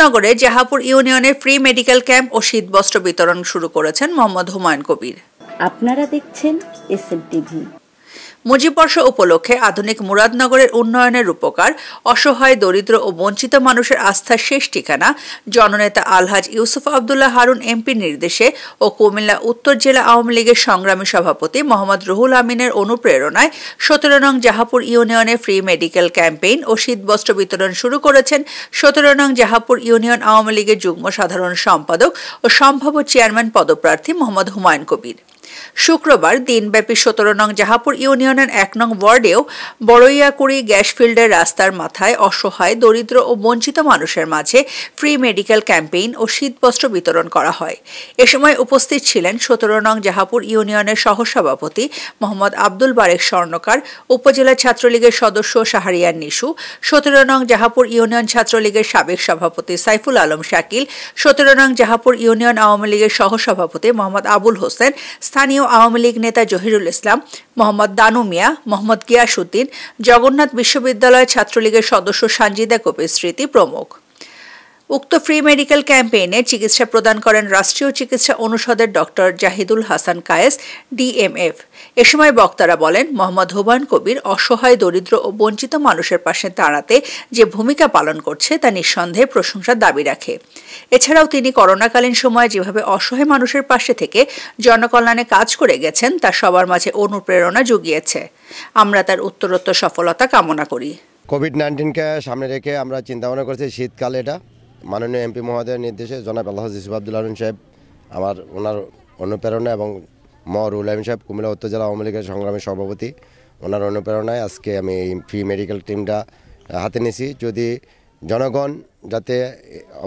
মুরাদনগরে জাহাপুর ইউনিয়নে free medical camp ও শীতবস্ত্র বিতরণ শুরু করেছেন মোহাম্মদ হুমায়ুন কবির। আপনারা দেখছেন এসএম টিভি। মুজিববর্ষ উপলক্ষে আধুনিক মুরাদনগরের উন্নয়নের রূপকার, অসহায়, দরিদ্র ও বঞ্চিত মানুষের আস্থার শেষ ঠিকানা জননেতা আলহাজ ইউসুফ আবদুল্লাহ হারুন এমপির নির্দেশে ও কুমিল্লা উত্তর জেলা আওয়ামী লীগের সংগ্রামী সভাপতি মোহাম্মদ রুহুল আমিনের অনুপ্রেরণায় 17 নং জাহাপুর ইউনিয়নে ফ্রি মেডিকেল ক্যাম্পেইন ও শীতবস্ত্র বিতরণ শুরু করেছেন 17 নং জাহাপুর ইউনিয়ন আওয়ামী লীগের যুগ্ম সাধারণ সম্পাদক ও সম্ভাব্য চেয়ারম্যান পদপ্রার্থী মোহাম্মদ হুমায়ুন কবির। শুক্রবার দিনব্যাপী 17 নং জাহাপুর ইউনিয়নের 1 নং ওয়ার্ডেও বড়ইয়াকুড়ি গ্যাস ফিল্ডের রাস্তার মাথায় অসহায়, দরিদ্র ও বঞ্চিত মানুষের মাঝে ফ্রি মেডিকেল ক্যাম্পেইন ও শীতবস্ত্র বিতরণ করা হয়। এ সময় উপস্থিত ছিলেন 17 নং জাহাপুর ইউনিয়নের সহসভাপতি মোহাম্মদ আব্দুল বারেক স্বর্ণকার, উপজেলা ছাত্রলীগের সদস্য শাহরিয়ার নিশু, 17 নং জাহাপুর ইউনিয়ন ছাত্রলীগের সাবেক সভাপতি সাইফুল আলম শাকিল, 17 নং জাহাপুর ইউনিয়ন আওয়ামী লীগের সহসভাপতি মোহাম্মদ আবুল হোসেন, স্থানীয় আওয়ামী লীগ নেতা জহিরুল ইসলাম, মোহাম্মদ দানু মিয়া, মোহাম্মদ গিয়াসউদ্দিন, জগন্নাথ বিশ্ববিদ্যালয় ছাত্রলীগের সদস্য সানজিদা কবির স্মৃতি প্রমুখ। উক্ত ফ্রি মেডিকেল ক্যাম্পেইনে চিকিৎসা প্রদান করেন রাষ্ট্রীয় চিকিৎসা অনুষদের ডক্টর জাহিদুল হাসান কায়েস, ডিএমএফ। এ সময় বক্তারা বলেন, মোহাম্মদ হুমায়ুন কবির অসহায়, দরিদ্র ও বঞ্চিত মানুষের পাশে দাঁড়াতে যে ভূমিকা পালন করছে তা নিঃসন্দেহে প্রশংসার দাবি রাখে। এছাড়াও তিনি করোনাকালীন সময়ে যেভাবে অসহায় মানুষের পাশে থেকে জনকল্যাণে কাজ করে গেছেন তা সবার মাঝে অনুপ্রেরণা জুগিয়েছে। আমরা তার উত্তরোত্তর সফলতা কামনা করি। কোভিড-19কে সামনে রেখে আমরা চিন্তাভাবনা করছি শীতকালে এটা মাননীয় এমপি মহোদয়ের নির্দেশে জনাব আলহাজ ইউসুফ আবদুল্লাহ হারুন সাহেব ওনার অনুপ্রেরণা এবং রুহুল আমিন সাহেব কুমিল্লা উত্তর জেলা আওয়ামী লীগের সংগ্রামী সভাপতি, ওনার অনুপ্রেরণায় আজকে আমি এই ফ্রি মেডিকেল টিমটা হাতে নিয়েছি। যদি জনগণ যাতে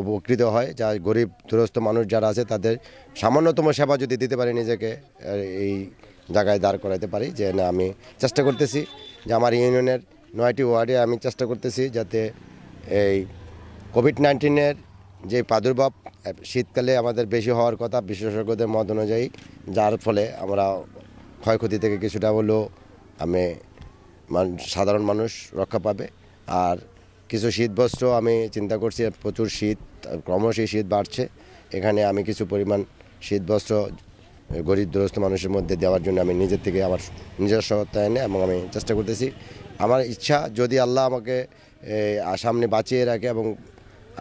উপকৃত হয়, যা গরিব দুরস্থ মানুষ যারা আছে তাদের সামান্যতম সেবা যদি দিতে পারি, নিজেকে এই জায়গায় দাঁড় করাতে পারি। যে না, আমি চেষ্টা করতেছি যে আমার ইউনিয়নের 9টি ওয়ার্ডে আমি চেষ্টা করতেছি যাতে এই কোভিড-19-এর যে প্রাদুর্ভাব শীতকালে আমাদের বেশি হওয়ার কথা বিশেষজ্ঞদের মত অনুযায়ী, যার ফলে আমরা ক্ষয়ক্ষতি থেকে কিছুটা হলেও সাধারণ মানুষ রক্ষা পাবে। আর কিছু শীতবস্ত্র আমি চিন্তা করছি, প্রচুর শীত, ক্রমশই শীত বাড়ছে, এখানে আমি কিছু পরিমাণ শীতবস্ত্র গরিব দুরস্থ মানুষের মধ্যে দেওয়ার জন্য আমি নিজের থেকে আমার নিজস্বতা এনে এবং আমি চেষ্টা করতেছি। আমার ইচ্ছা, যদি আল্লাহ আমাকে সামনে বাঁচিয়ে রাখে এবং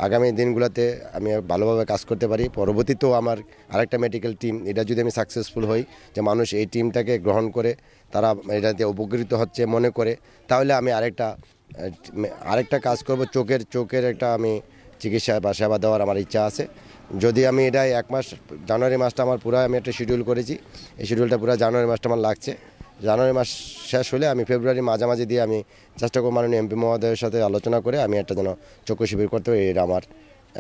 আগামী দিনগুলোতে আমি ভালোভাবে কাজ করতে পারি, পরবর্তীতেও আমার আরেকটা মেডিকেল টিম, এটা যদি আমি সাকসেসফুল হই, যে মানুষ এই টিমটাকে গ্রহণ করে তারা এটাতে উপকৃত হচ্ছে মনে করে, তাহলে আমি আরেকটা কাজ করব। চোখের একটা আমি চিকিৎসা বা সেবা দেওয়ার আমার ইচ্ছা আছে। যদি আমি এটা 1 মাস, জানুয়ারি মাসটা আমার পুরো আমি একটা শিডিউল করেছি, এই শিডিউলটা পুরো জানুয়ারি মাসটা আমার লাগছে। জানুয়ারি মাস শেষ হলে আমি ফেব্রুয়ারি মাঝামাঝি দিয়ে আমি চেষ্টা করব মাননীয় এমপি মহোদয়ের সাথে আলোচনা করে আমি একটা যেন চক্ষু শিবির করতে পারি, এটা আমার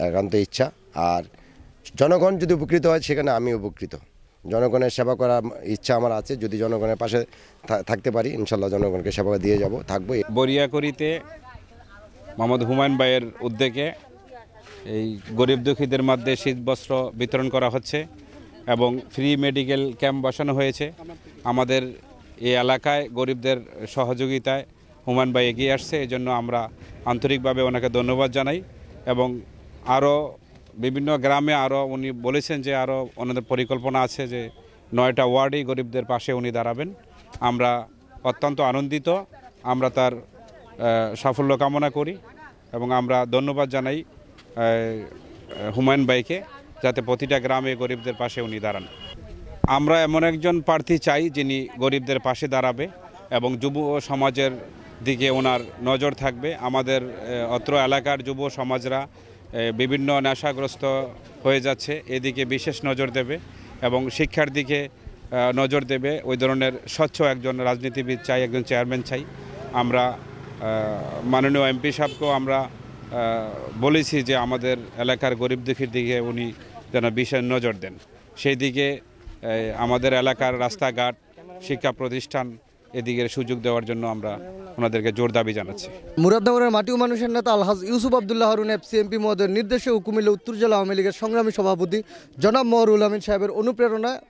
একান্ত ইচ্ছা। আর জনগণ যদি উপকৃত হয়, সেখানে আমি উপকৃত। জনগণের সেবা করার ইচ্ছা আমার আছে। যদি জনগণের পাশে থাকতে পারি, ইনশাল্লাহ জনগণকে সেবা দিয়ে থাকবো। বড়িয়াকুড়িতে মোহাম্মদ হুমায়ুন ভাইয়ের উদ্যোগে এই গরিব দুঃখীদের মধ্যে শীতবস্ত্র বিতরণ করা হচ্ছে এবং ফ্রি মেডিকেল ক্যাম্প বসানো হয়েছে। আমাদের এই এলাকায় গরিবদের সহযোগিতায় হুমায়ুন ভাই এগিয়ে আসছে, এই জন্য আমরা আন্তরিকভাবে ওনাকে ধন্যবাদ জানাই। এবং আরও বিভিন্ন গ্রামে উনি বলেছেন যে আরও ওনাদের পরিকল্পনা আছে যে 9টা ওয়ার্ডেই গরিবদের পাশে উনি দাঁড়াবেন। আমরা অত্যন্ত আনন্দিত, আমরা তার সাফল্য কামনা করি এবং আমরা ধন্যবাদ জানাই হুমায়ুন ভাইকে, যাতে প্রতিটা গ্রামে গরিবদের পাশে উনি দাঁড়ান। আমরা এমন একজন প্রার্থী চাই যিনি গরিবদের পাশে দাঁড়াবে এবং যুব সমাজের দিকে ওনার নজর থাকবে। আমাদের অত্র এলাকার যুব সমাজরা বিভিন্ন নেশাগ্রস্ত হয়ে যাচ্ছে, এদিকে বিশেষ নজর দেবে এবং শিক্ষার দিকে নজর দেবে। ওই ধরনের স্বচ্ছ একজন রাজনীতিবিদ চাই, একজন চেয়ারম্যান চাই। আমরা মাননীয় এমপি সাহেবকেও আমরা বলেছি যে আমাদের এলাকার গরিব দুঃখীর দিকে উনি যেন বিশেষ নজর দেন। সেই দিকে আমাদের এলাকার রাস্তাঘাট, শিক্ষা প্রতিষ্ঠান, এদিকে সুযোগ দেওয়ার জন্য আমরা ওনাদেরকে জোর দাবি জানাচ্ছি। মুরাদনগরের মাটি ও মানুষের নেতা আলহাজ ইউসুফ আবদুল্লাহ হারুন এমপি মহোদয়ের নির্দেশে ও কুমিল্লা উত্তর জেলা আওয়ামী লীগের সংগ্রামী সভাপতি জনাব রুহুল আমিন সাহেবের অনুপ্রেরণায়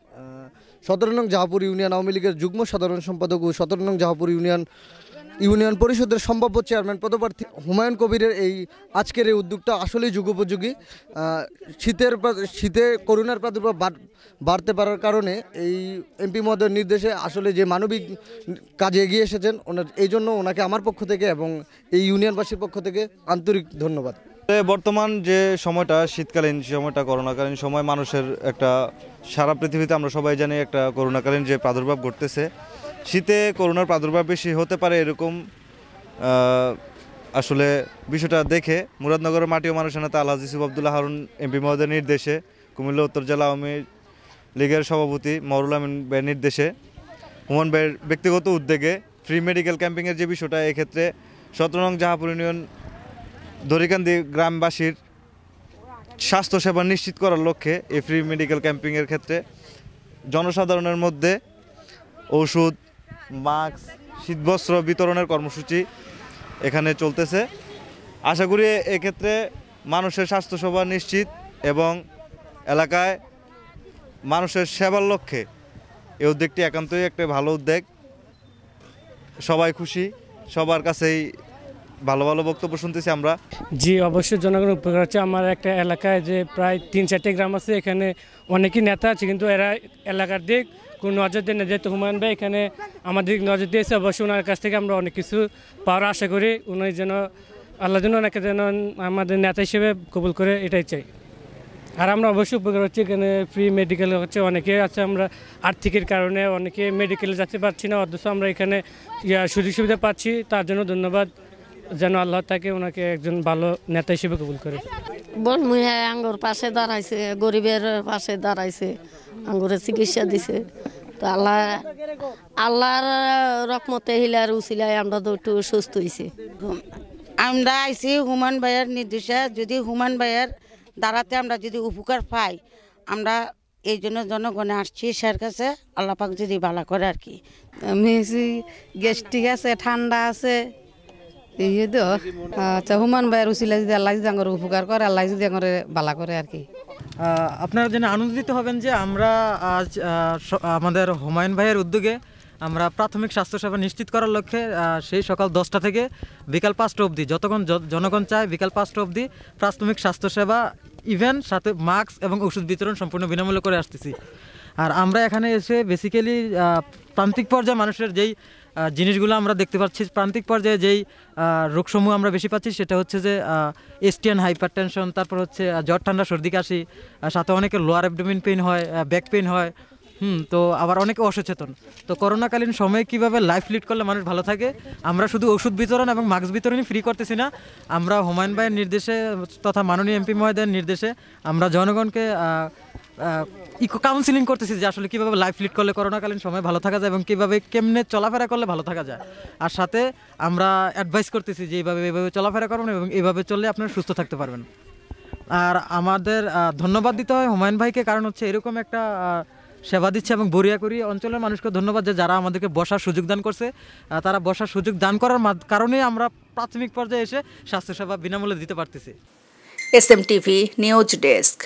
17 নং জাহাপুর ইউনিয়ন আওয়ামী লীগের যুগ্ম সাধারণ সম্পাদক ও 17 নং জাহাপুর ইউনিয়ন ইউনিয়ন পরিষদের সম্ভাব্য চেয়ারম্যান পদপ্রার্থী হুমায়ুন কবিরের এই আজকের এই উদ্যোগটা আসলেই যুগোপযোগী। শীতে করোনার প্রাদুর্ভাব বাড়তে পারার কারণে এই এমপি মহোদয়ের নির্দেশে আসলে যে মানবিক কাজে এগিয়ে এসেছেন এই জন্য ওনাকে আমার পক্ষ থেকে এবং এই ইউনিয়নবাসীর পক্ষ থেকে আন্তরিক ধন্যবাদ। বর্তমান যে সময়টা শীতকালীন সময়টা করোনাকালীন সময় মানুষের একটা সারা পৃথিবীতে আমরা সবাই জানি একটা করোনাকালীন যে প্রাদুর্ভাব ঘটতেছে, শীতে করোনার প্রাদুর্ভাব বেশি হতে পারে এরকম আসলে বিষয়টা দেখে মুরাদনগরের মাটি ও মানুষের নেতা আলহাজ ইউসুফ আবদুল্লাহ হারুন এমপি মহোদয়ের নির্দেশে কুমিল্লা উত্তর জেলা আওয়ামী লীগের সভাপতি মহরুল আমিন ভাইয়ের নির্দেশে হুমায়ুন ভাইয়ের ব্যক্তিগত উদ্যোগে ফ্রি মেডিকেল ক্যাম্পিংয়ের যে বিষয়টা এক্ষেত্রে 17 নং জাহাপুর ইউনিয়ন দরিকান্দি গ্রামবাসীর স্বাস্থ্যসেবা নিশ্চিত করার লক্ষ্যে এই ফ্রি মেডিকেল ক্যাম্পিংয়ের ক্ষেত্রে জনসাধারণের মধ্যে ওষুধ, মাস্ক, শীতবস্ত্র বিতরণের কর্মসূচি এখানে চলতেছে। আশা করি এক্ষেত্রে মানুষের স্বাস্থ্যসেবা নিশ্চিত এবং এলাকায় মানুষের সেবার লক্ষ্যে এই উদ্যোগটি একান্তই একটা ভালো উদ্যোগ। সবাই খুশি, সবার কাছেই ভালো ভালো বক্তব্য শুনতেছি আমরা। জি, অবশ্যই জনগণ উপকার হচ্ছে। আমার একটা এলাকায় যে প্রায় 3-4টি গ্রাম আছে, এখানে অনেকই নেতা আছে কিন্তু এরা এলাকার দিক কোনো নজর দেয় না। যেহেতু হুমায়ুন ভাই এখানে আমাদের নজর দিয়েছে, অবশ্যই ওনার কাছ থেকে আমরা অনেক কিছু পাওয়ার আশা করি। উনি যেন আল্লাহ যেন ওনাকে যেন আমাদের নেতা হিসেবে কবুল করে, এটাই চাই। আর আমরা অবশ্যই উপকার হচ্ছে। এখানে ফ্রি মেডিকেল হচ্ছে, অনেকে আছে আমরা আর্থিকের কারণে অনেকে মেডিকেলে যেতে পারছি না, অথচ আমরা এখানে সুযোগ সুবিধা পাচ্ছি। তার জন্য ধন্যবাদ, যেন আল্লাহ তাকে ওনাকে একজন ভালো নেতা হিসেবে কবুল করে। বল মুহে আঙ্গুর পাশে দাঁড়াইছে, গরিবের পাশে দাঁড়াইছে, আঙ্গুরের চিকিৎসা দিছে। তো আল্লাহর রহমতে হিলার উসিলায় আমরা তো একটু সুস্থ হয়েছি। আমরা আইসি হুমায়ুন ভাইয়ের নির্দেশে, যদি হুমায়ুন ভাইয়ের দ্বারাতে আমরা যদি উপকার পাই, আমরা এই জন্য জনগণে আসছি স্যার কাছে, আল্লাহ পাক যদি ভালো করে আর কি। আমি গ্যাস্ট্রিক আছে, ঠান্ডা আছে, এই তো আচ্ছা হুমায়ুন ভাইয়ের উসিলা যদি আল্লাহ যদি আমার উপকার করে, আল্লাহ যদি আমার ভালো করে আর কি। আপনারা যেন আনন্দিত হবেন যে আমরা আজ আমাদের হুমায়ুন ভাইয়ের উদ্যোগে আমরা প্রাথমিক স্বাস্থ্যসেবা নিশ্চিত করার লক্ষ্যে সেই সকাল 10টা থেকে বিকাল 5টা অবধি যতক্ষণ জনগণ চায় বিকাল 5টা অবধি প্রাথমিক স্বাস্থ্যসেবা ইভেন্ট সাথে মাস্ক এবং ওষুধ বিতরণ সম্পূর্ণ বিনামূল্যে করে আসতেছি। আর আমরা এখানে এসে বেসিক্যালি প্রান্তিক পর্যায়ে মানুষের যেই জিনিসগুলো আমরা দেখতে পাচ্ছি, প্রান্তিক পর্যায়ে যেই রোগসমূহ আমরা বেশি পাচ্ছি সেটা হচ্ছে যে এসটিএন, হাইপার টেনশন, তারপর হচ্ছে জ্বর, ঠান্ডা, সর্দি, কাশি, সাথে অনেকের লোয়ার অ্যাবডোমেন পেইন হয়, ব্যাক পেইন হয়, তো আবার অনেকে অসচেতন। তো করোনাকালীন সময়ে কীভাবে লাইফ লিড করলে মানুষ ভালো থাকে, আমরা শুধু ওষুধ বিতরণ এবং মাস্ক বিতরণই ফ্রি করতেছি না, আমরা হুমায়ুন ভাইয়ের নির্দেশে তথা মাননীয় এমপি মহোদয়ের নির্দেশে আমরা জনগণকে কাউন্সিলিং করতেছি যে আসলে কীভাবে লাইফ লিড করলে করোনাকালীন সময় ভালো থাকা যায় এবং কীভাবে কেমনে চলাফেরা করলে ভালো থাকা যায়। আর সাথে আমরা অ্যাডভাইস করতেছি যে এইভাবে চলাফেরা করবেন এবং এইভাবে চললে আপনারা সুস্থ থাকতে পারবেন। আর আমাদের ধন্যবাদ দিতে হয় হুমায়ুন ভাইকে, কারণ হচ্ছে এরকম একটা সেবা দিচ্ছে এবং বরিয়াকুড়ি অঞ্চলের মানুষকে ধন্যবাদ যে যারা আমাদেরকে বসার সুযোগ দান করছে। তারা বসার সুযোগ দান করার কারণে আমরা প্রাথমিক পর্যায়ে এসে স্বাস্থ্যসেবা বিনামূল্যে দিতে পারতেছি। SMTV news desk.